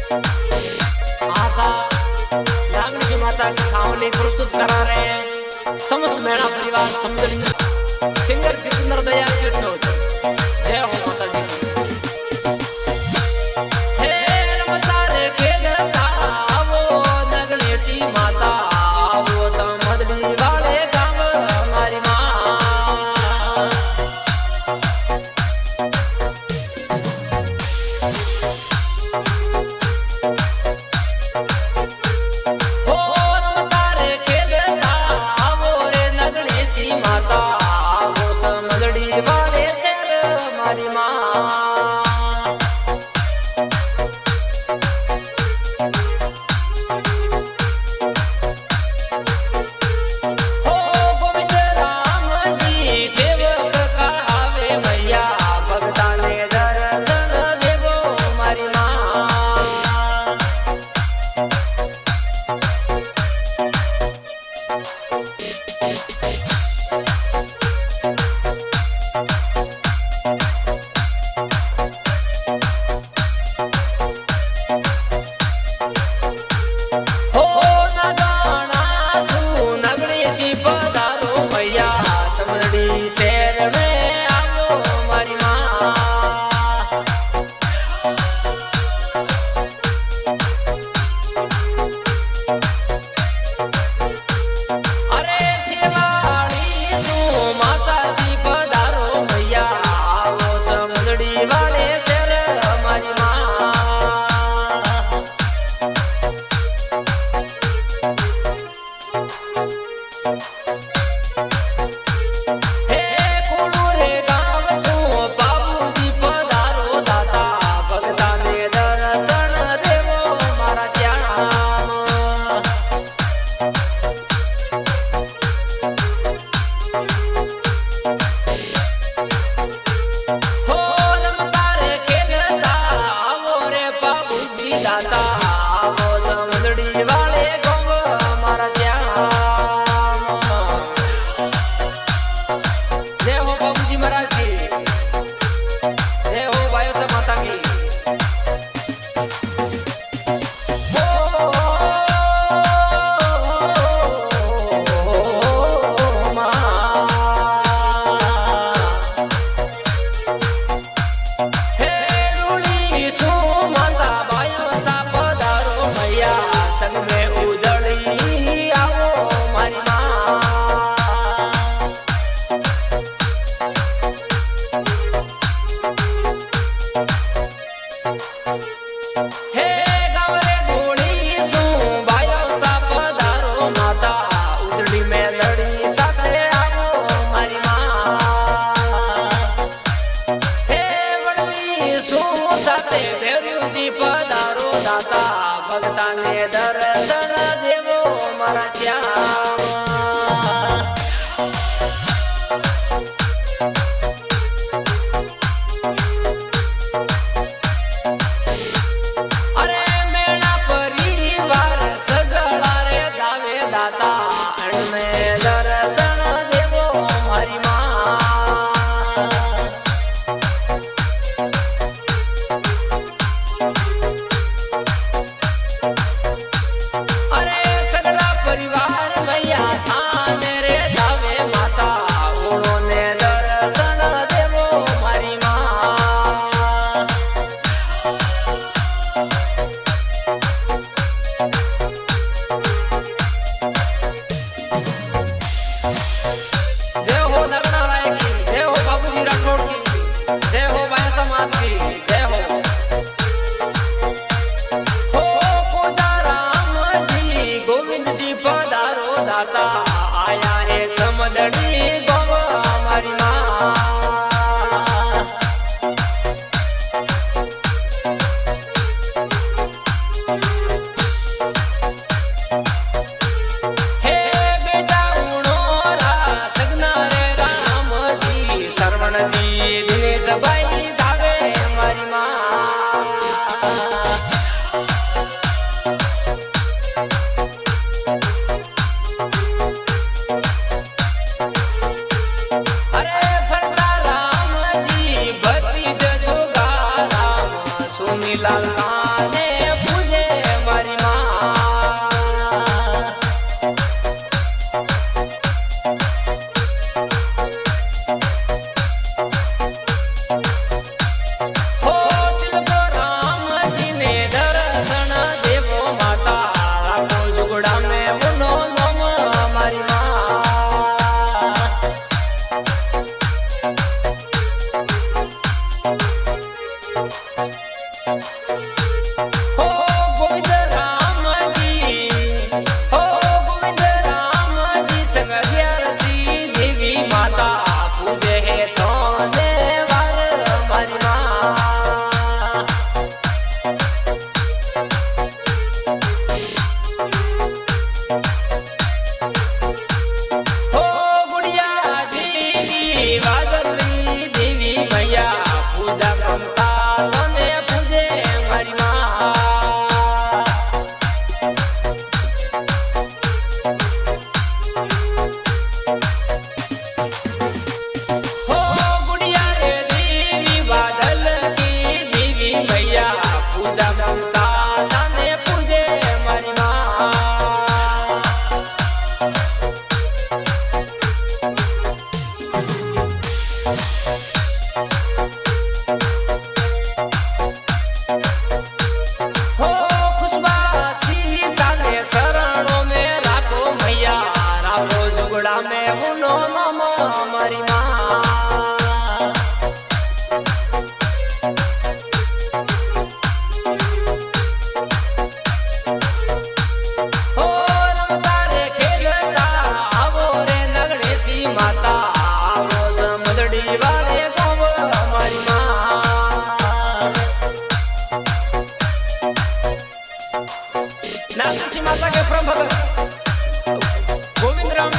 आशा नागनी की माता की सावली प्रस्तुत करा रहे हैं समस्त मेरा परिवार समझनी सिंगर जितेंद्र दयाल कीर्तन। जय हो माता जी। हे रमता रे खेलता वो नगलेसी माता वो समझनी वाले काम हमारी माँ। भगता ने दर्शन देवो मारा श्याम। अरे मेरा परिवार सगळा रे दावे दाता में दर्शन देवो मारी माँ। हो गोविंद राम जी, हो गोविंद राम जी संग ग्यारसी देवी माता पूजे है तोने वार मारी माँ। हो गुड़िया देवी वादली देवी मैया पूजा ममता तोने पूजे मारी माँ। हो गुड़िया रे देवी बादल की देवी मैया पूजा ममता तोने पूजे मारी माँ। हो खुशबासी ताने शरणों में राखो मैया राखो जुगड़ा में उनो मामा मारी माँ। हो रमता रे खेलता आवो रे नगणेशी माता आवो समझड़ी वाले गाँव हमारी माँ। नागेशी माता के प्रभु गोविंद राम